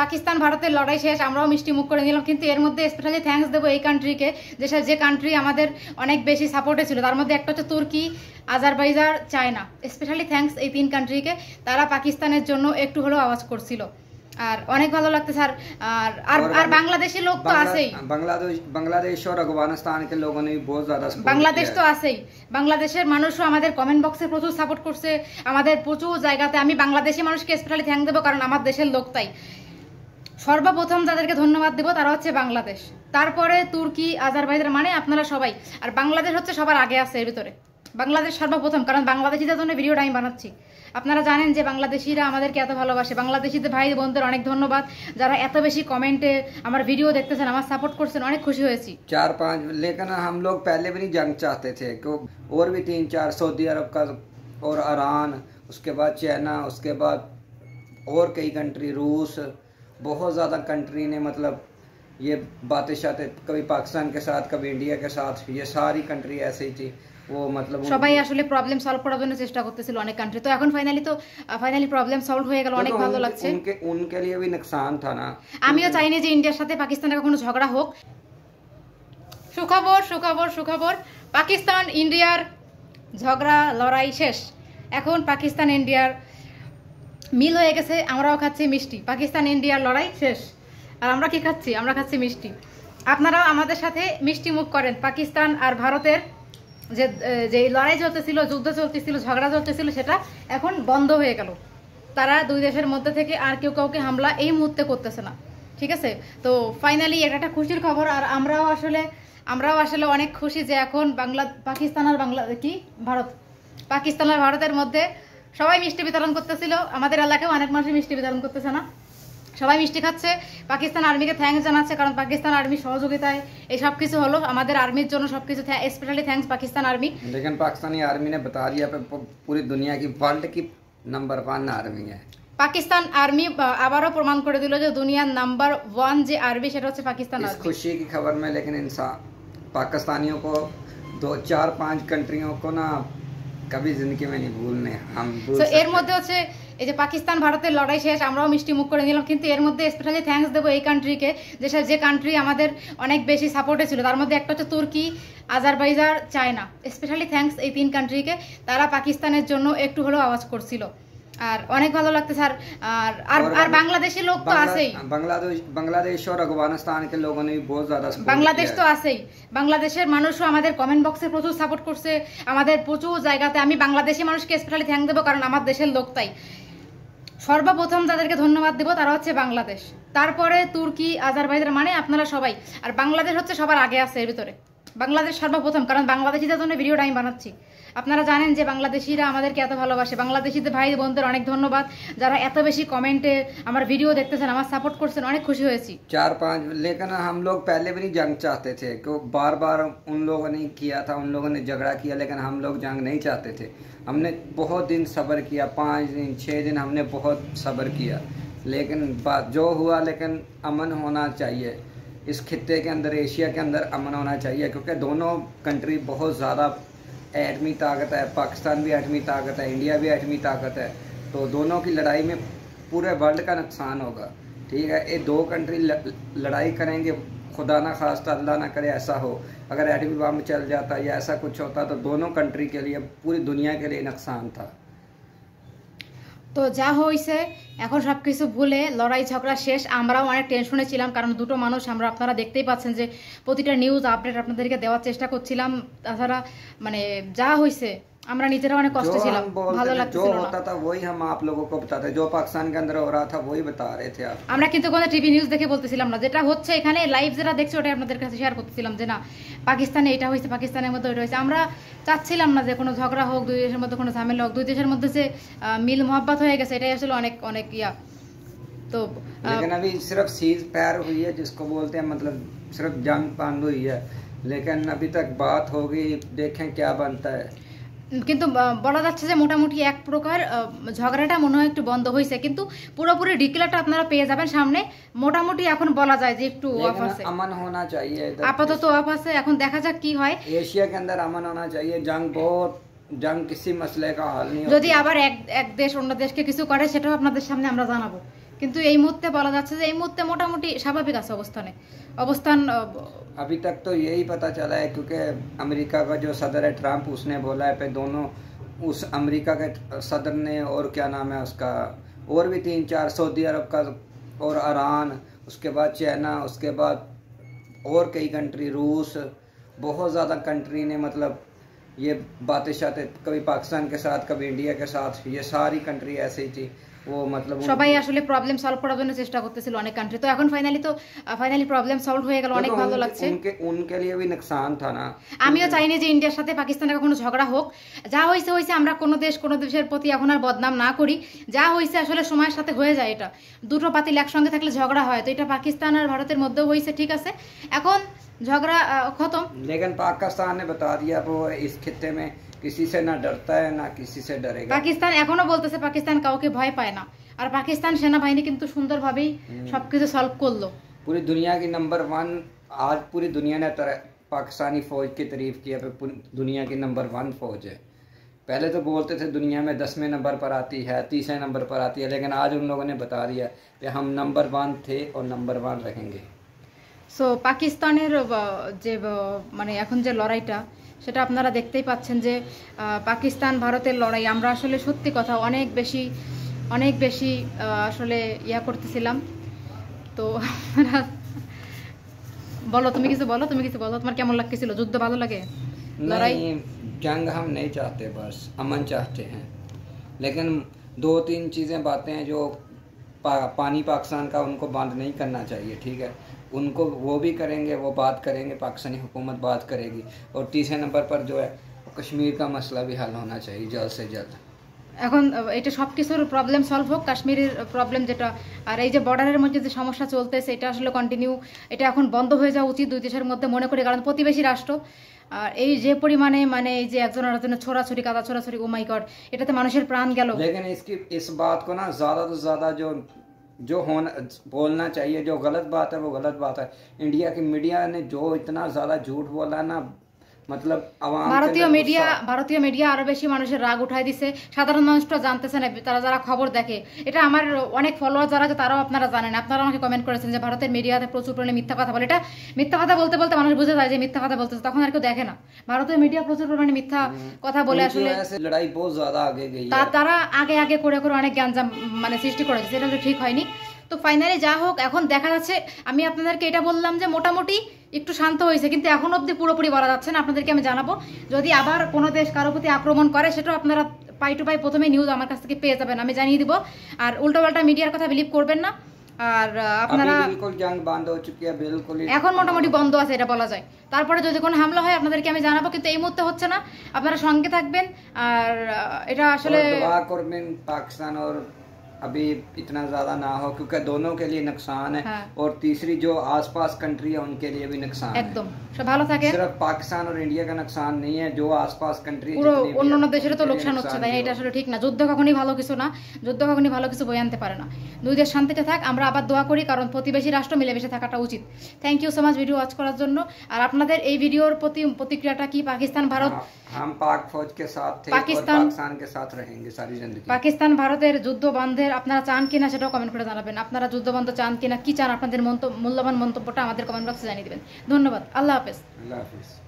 পাকিস্তান ভারতের লড়াই শেষ, আমরাও মিষ্টি মুখ করে নিলাম, কিন্তু এর মধ্যে স্পেশালি থ্যাঙ্কস দেবো এই কান্ট্রিকে, যে কান্ট্রি আমাদের অনেক বেশি সাপোর্টে ছিল। তার মধ্যে একটা হচ্ছে তুর্কি, আজারবাইজান, চায়না। স্পেশালি থ্যাঙ্কস এই 3 কান্ট্রিকে, তারা পাকিস্তানের জন্য একটু হলেও আওয়াজ করছিল। আর অনেক ভালো লাগতে স্যার। আর বাংলাদেশি লোক তো আছেই, বাংলাদেশ और अफगानिस्तान के लोगों ने भी बहुत ज्यादा বাংলাদেশ তো আছেই। বাংলাদেশের মানুষও আমাদের কমেন্ট বক্সে প্রচুর সাপোর্ট করছে, আমাদের প্রচুর জায়গাতে। আমি বাংলাদেশি মানুষকে স্পেশালি থ্যাঙ্ক দেবো, কারণ আমার দেশের লোক। তাই সর্বপ্রথম যাদেরকে ধন্যবাদ দেবো তারা হচ্ছে বাংলাদেশ, তারপরে তুর্কি, আজারবাইজান, মানে আপনারা সবাই। আর বাংলাদেশ হচ্ছে সবার আগে আছে এর ভিতরে, বাংলাদেশ সর্বপ্রথম, কারণ বাংলাদেশিদের জন্য ভিডিওটা আমি বানাচ্ছি। আপনারা জানেন যে বাংলাদেশিরা আমাদেরকে এত ভালোবাসে। বাংলাদেশিদের ভাই বোনদের অনেক ধন্যবাদ, যারা এত বেশি কমেন্টে আমার ভিডিও দেখতেছেন, আমার সাপোর্ট করছেন, অনেক খুশি হয়েছি। 4-5, लेकिन हम लोग पहले भी नहीं जंग चाहते थे, और भी 3-4 सऊदी अरब का और ईरान, उसके बाद चाइना, उसके बाद और कई कंट्री, रूस, बहुत ज़्यादा कंट्री ने मतलब ये बातें शाते, कभी पाकिस्तान के साथ, कभी इंडिया के साथ, ये सारी कंट्री ऐसे ही थी। वो मतलब সবাই আসলে প্রবলেম সলভ করার জন্য চেষ্টা করতেছিল অনেক কান্ট্রি। তো এখন ফাইনালি প্রবলেম সলভ হয়ে গেল, অনেক ভালো লাগছে। उनके लिए भी नुकसान था ना। আমিও চাইনি যে ইন্ডিয়ার সাথে পাকিস্তানের কখনো ঝগড়া হোক। সুখবর, পাকিস্তান ইন্ডিয়ার ঝগড়া লড়াই শেষ। এখন পাকিস্তান ইন্ডিয়ার মিল হয়ে গেছে, আমরাও খাচ্ছি মিষ্টি। পাকিস্তান ইন্ডিয়ার লড়াই শেষ, আর আমরা কি খাচ্ছি? আমরা খাচ্ছি মিষ্টি। আপনারাও আমাদের সাথে মিষ্টি মুখ করেন। পাকিস্তান আর ভারতের যে লড়াই চলতেছিল, যুদ্ধ চলতেছিল, ঝগড়া চলতেছিল, সেটা এখন বন্ধ হয়ে গেল। তারা দুই দেশের মধ্যে থেকে আর কেউ কাউকে হামলা এই মুহূর্তে করতেছে না, ঠিক আছে? তো ফাইনালি এটা একটা খুশির খবর। আর আমরাও আসলে অনেক খুশি যে এখন পাকিস্তান আর ভারতের মধ্যে সবাই মিষ্টি বিতরণ করতেছিল। আমাদের এলাকায় অনেক মানুষ মিষ্টি বিতরণ করতেছে না, সবাই মিষ্টি খাচ্ছে। পাকিস্তান আর্মিকে থ্যাঙ্কস জানাচ্ছে, কারণ পাকিস্তান আর্মির সহযোগিতায় এই সব কিছু হলো। আমাদের আর্মির জন্য সবকিছু স্পেশালি থ্যাঙ্কস পাকিস্তান আর্মি। लेकिन पाकिस्तानी आर्मी ने बता दिया पूरी दुनिया की वर्ल्ड की नंबर 1 आर्मी है। পাকিস্তান আর্মি আবারও প্রমাণ করে দিল যে দুনিয়ার নাম্বার 1 যে আর্মি সেটা হচ্ছে পাকিস্তান আর্মি। इस खुशी की खबर में लेकिन इंसान पाकिस्तानियों को 2-4-5 कंट्रियों को ना कभी जिंदगी में नहीं भूलने हम। तो এর মধ্যে হচ্ছে এই যে পাকিস্তান ভারতের লড়াই শেষ, আমরাও মিষ্টি মুখ করে নিলাম, কিন্তু এর মধ্যে স্পেশালি থ্যাঙ্কস দেবো এই কান্ট্রিকে, যে কান্ট্রি আমাদের অনেক বেশি সাপোর্টে ছিল। তার মধ্যে একটা হচ্ছে তুর্কি, আজারবাইজান, চায়না। স্পেশালি থ্যাঙ্কস এই 3 কান্ট্রিকে, তারা পাকিস্তানের জন্য একটু হলেও আওয়াজ করছিল। আর অনেক ভালো লাগতে স্যার। আর বাংলাদেশি লোক তো আছেই, বাংলাদেশ और अफगानिस्तान के लोगों ने भी बहुत ज्यादा বাংলাদেশ তো আছেই। বাংলাদেশের মানুষও আমাদের কমেন্ট বক্সে প্রচুর সাপোর্ট করছে, আমাদের প্রচুর জায়গাতে। আমি বাংলাদেশি মানুষকে স্পেশালি থ্যাঙ্ক দেবো, কারণ আমার দেশের লোক। তাই সর্বপ্রথম যাদেরকে ধন্যবাদ দেবো তারা হচ্ছে বাংলাদেশ, তারপরে তুর্কি, আজারবাইজান, মানে আপনারা সবাই। আর বাংলাদেশ হচ্ছে সবার আগে আছে এর ভিতরে, বাংলাদেশ সর্বপ্রথম, কারণ বাংলাদেশিদের জন্য ভিডিওটা আমি বানাচ্ছি। আপনারা জানেন যে বাংলাদেশিরা আমাদেরকে এত ভালোবাসে। বাংলাদেশিদের ভাই বোনদের অনেক ধন্যবাদ, যারা এত বেশি কমেন্টে আমার ভিডিও দেখতেছেন, আমার সাপোর্ট করছেন, অনেক খুশি হয়েছি। 4-5, लेकिन हम लोग पहले भी नहीं जंग चाहते थे, क्यों बार उन लोगों ने किया था, उन लोगों ने झगड़ा किया, लेकिन हम लोग जंग नहीं चाहते थे। हमने बहुत दिन सब्र किया, 5 दिन 6 दिन हमने बहुत सब्र किया, लेकिन बात जो हुआ, लेकिन अमन होना चाहिए इस खित्ते के अंदर, एशिया के अंदर अमन होना चाहिए, क्योंकि दोनों कंट्री बहुत ज़्यादा एटमी ताकत है। पाकिस्तान भी एटमी ताकत है, इंडिया भी एटमी ताकत है, तो दोनों की लड़ाई में पूरे वर्ल्ड का नुकसान होगा, ठीक है? ये 2 कंट्री लड़ाई करेंगे, खुदा ना खास्ता, अल्लाह ना करे ऐसा हो, अगर एटमी बम चल जाता या ऐसा कुछ होता तो दोनों कंट्री के लिए, पूरी दुनिया के लिए नुकसान था। তো যা হয়েছে এখন সবকিছু ভুলে লড়াই ঝগড়া শেষ। আমরাও অনেক টেনশনে ছিলাম, কারণ দুটো মানুষ আপনারা দেখতেই পাচ্ছেন যে প্রতিটা নিউজ আপডেট আপনাদেরকে দেওয়ার চেষ্টা করছিলাম। তাছাড়া মানে যা হয়েছে আমরা নিজেরা অনেক কষ্টে ছিলাম, ভালো লাগছিল না। होता था वही हम आप लोगों को बताते, जो पाकिस्तान के अंदर हो रहा था वही बता रहे थे आप। আমরা কিন্তু কোনো টিভি নিউজ দেখে বলতেছিলাম না, যেটা হচ্ছে এখানে লাইভ যেটা দেখছি ওটাই আপনাদের কাছে শেয়ার করতেছিলাম, যে না পাকিস্তানে এটা হয়েছে, পাকিস্তানের মধ্যে ওইটা হয়েছে। আমরা চাচ্ছিলাম না যে কোনো ঝগড়া হোক, দুই দেশের মধ্যে কোনো ঝামেলা হোক। দুই দেশের মধ্যে যে মিল মোহাব্বত হয়ে গেছে, এটাই আসলে অনেক ইয়া। तो लेकिन अभी सिर्फ सीज फायर हुई है, जिसको बोलते हैं, मतलब सिर्फ जंग बंद हुई है, लेकिन अभी तक बात होगी, देखें क्या बनता है। কিন্তু বলা যাচ্ছে যে মোটামুটি এক প্রকার ঝগড়াটা মনে হয় একটু বন্ধ হয়েছে, কিন্তু পুরোপুরি ডিক্লেয়ারটা আপনারা পেয়ে যাবেন সামনে। মোটামুটি এখন বলা যায় যে একটু অফ আছে, अमन होना चाहिए, আপাতত অফ আছে। এখন দেখা যাক কি হয়। एशिया के अंदर अमन होना चाहिए। जंग किसी मसले का हल नहीं। যদি আবার এক দেশ অন্য দেশকে কিছু করে সেটাও আপনাদের সামনে আমরা জানাবো। কিন্তু এই মুহূর্তে বলা যাচ্ছে যে এই মুহূর্তে মোটামুটি স্বাভাবিক আছে অবস্থান। अभी तक तो यही पता चला है क्योंकि अमेरिका का जो सदर है ट्रंप, उसने बोला है पे दोनों उस अमेरिका के सदर ने और क्या नाम है उसका, और भी 3-4 सऊदी अरब का और ईरान, उसके बाद चाइना, उसके बाद और कई कंट्री, रूस, बहुत ज़्यादा कंट्री ने मतलब ये बातें शातें, कभी पाकिस्तान के साथ कभी इंडिया के साथ, ये सारी कंट्री ऐसे ही थी। वो मतलब সবাই আসলে প্রবলেম সলভ করার জন্য চেষ্টা করতেছিল অনেক কান্ট্রি, তো এখন ফাইনালি প্রবলেম সলভ হয়ে গেল, অনেক ভালো লাগছে। उनके लिए भी नुकसान था ना। আমিও চাইনি যে ইন্ডিয়ার সাথে পাকিস্তানের কখনো ঝগড়া হোক, যা হয়েছে আমরা কোনো দেশের প্রতি এখন আর বদনাম না করি, যা হয়েছে আসলে সময়ের সাথে হয়ে যায়, এটা দুটো পাতিল একসঙ্গে থাকলে ঝগড়া হয়, তো এটা পাকিস্তান আর ভারতের মধ্যেও হয়েছে, ঠিক আছে, এখন झगड़ा खत्म। लेकिन पाकिस्तान ने बता दिया वो इस खित्ते में किसी से ना डरता है ना किसी से डरेगा। পাকিস্তান এখনো বলতেছে পাকিস্তান কাউকে ভয় পায় না, আর পাকিস্তান সেনাবাহিনী কিন্তু সুন্দরভাবেই সবকিছু সলভ করলো। पूरी दुनिया की नंबर 1, आज पूरी दुनिया ने पाकिस्तानी फौज की तारीफ की है, दुनिया की नंबर 1 फौज है। पहले तो बोलते थे दुनिया में 10वें नंबर पर आती है, 30वें नंबर पर आती है, लेकिन आज उन लोगों ने बता दिया कि हम नंबर 1 थे और नंबर 1 रहेंगे। সো পাকিস্তানের যে মানে এখন যে লড়াইটা, সেটা আপনারা দেখতেই পাচ্ছেন যে পাকিস্তান ভারতের লড়াই আমরা আসলে সত্যি কথা অনেক বেশি আসলে ইয়া করতেছিলাম। তো বলো, তুমি কিছু বলো তোমার কেমন লাগতেছিল? যুদ্ধ ভালো লাগে? লড়াই? जंग हम नहीं चाहते, बस अमन चाहते हैं, लेकिन 2-3 चीज़ें बातें हैं जो पानी पाकिस्तान का, उनको बंद नहीं करना चाहिए, ठीक है, उनको वो भी करेंगे, वो बात करेंगे, पाकिस्तानी हुकूमत बात करेगी। और तीसरे नंबर पर जो है कश्मीर का मसला भी हल होना चाहिए जल्द से जल्द। এখন এটা সব কিছুর প্রবলেম সলভ হোক, কাশ্মীরের প্রবলেম যেটা, আর এই যে বর্ডারের মধ্যে যে সমস্যা চলতেছে এটা আসলে কন্টিনিউ, এটা এখন বন্ধ হয়ে যাওয়া উচিত দুই দেশের মধ্যে, মনে করি, কারণ প্রতিবেশী রাষ্ট্র। আর এই যে পরিমাণে মানে এই যে একজন আরেকজনের ছোড়াছুরি কাদা ছোড়াছুরি, ও মাই গড, এটাতে মানুষের প্রাণ গেল। लेकिन इस बात को ना ज़्यादा से ज़्यादा जो होना बोलना चाहिए, जो गलत बात है वो गलत बात है। इंडिया की मीडिया ने जो इतना ज़्यादा झूठ बोला ना, मतलब ভারতীয় মিডিয়া আরো বেশি মানুষের রাগ উঠাই দিছে, সাধারণ মানুষটা জানতেছে না, তারা যারা খবর দেখে, এটা আমার অনেক ফলোয়ার যারা আছে তারাও আপনারা জানেন, আপনারা আমাকে কমেন্ট করেছেন যে ভারতের মিডিয়াতে প্রচুর পরিমাণে মিথ্যা কথা বলে। এটা মিথ্যা কথা বলতে বলতে মানুষ বুঝে যায় যে মিথ্যা কথা বলতেছে, তখন আর কেউ দেখে না। ভারতীয় মিডিয়া প্রচুর পরিমাণে মিথ্যা কথা বলে, আসলে লড়াই বহুত ज़्यादा आगे गई है, তারা আগে করে অনেক জ্ঞানজাম মানে সৃষ্টি করেছে, সেটা ঠিক হয়নি। তো ফাইনালি যা হোক, এখন দেখা যাচ্ছে, আমি আপনাদেরকে এটা বললাম যে মোটামুটি একটু শান্ত হয়েছে, কিন্তু এখন অবধি পুরোপুরি বলা যাচ্ছে না। আপনাদেরকে আমি জানাবো যদি আবার কোনো দেশ কারো প্রতি আক্রমণ করে, সেটাও আপনারা পাই টু পাই প্রথমে নিউজ আমার কাছ থেকে পেয়ে যাবেন, আমি জানিয়ে দিব। আর উল্টোপাল্টা মিডিয়ার কথা বিলিভ করবেন না। আর আপনারা এখন মোটামুটি বন্ধ আছে এটা বলা যায়, তারপরে যদি কোনো হামলা হয় আপনাদেরকে আমি জানাবো, কিন্তু এই মুহূর্তে হচ্ছে না, আপনারা সঙ্গে থাকবেন। আর এটা আসলে পাকিস্তান और अभी इतना ज़्यादा ना हो, क्योंकि दोनों के लिए नुकसान है। हाँ। और तीसरी जो आसपास कंट्री है उनके लिए भी नुकसान है। एकदम सब ভালো থাকে, सिर्फ पाकिस्तान और इंडिया का नुकसान नहीं है, जो आसपास कंट्री পুরো অন্যান্য দেশের তো লোকসান হচ্ছে, তাই না? এটা আসলে ঠিক না। যুদ্ধ কখনোই ভালো কিছু না, যুদ্ধ কখনোই ভালো কিছু বয়ে আনতে পারে না। দুই দেশ শান্তিতে থাক, আমরা আবার দোয়া করি, কারণ প্রতিবেশী রাষ্ট্র মিলেমিশে থাকাটা উচিত। Thank you so much video watch করার জন্য। আর আপনাদের এই ভিডিওর প্রতি প্রতিক্রিয়াটা কি? পাকিস্তান ভারত, हम पाक फौज के साथ थे, पाकिस्तान के साथ रहेंगे सारी जिंदगी। পাকিস্তান ভারতের যুদ্ধ বন্ধের আপনারা চান কিনা সেটাও কমেন্ট করে জানাবেন। আপনারা যুদ্ধ বন্ধ চান কিনা, কি চান, আপনাদের মূল্যবান মন্তব্যটা আমাদের কমেন্ট বক্সে জানিয়ে দিবেন। ধন্যবাদ, আল্লাহ হাফেজ। আল্লাহ হাফেজ।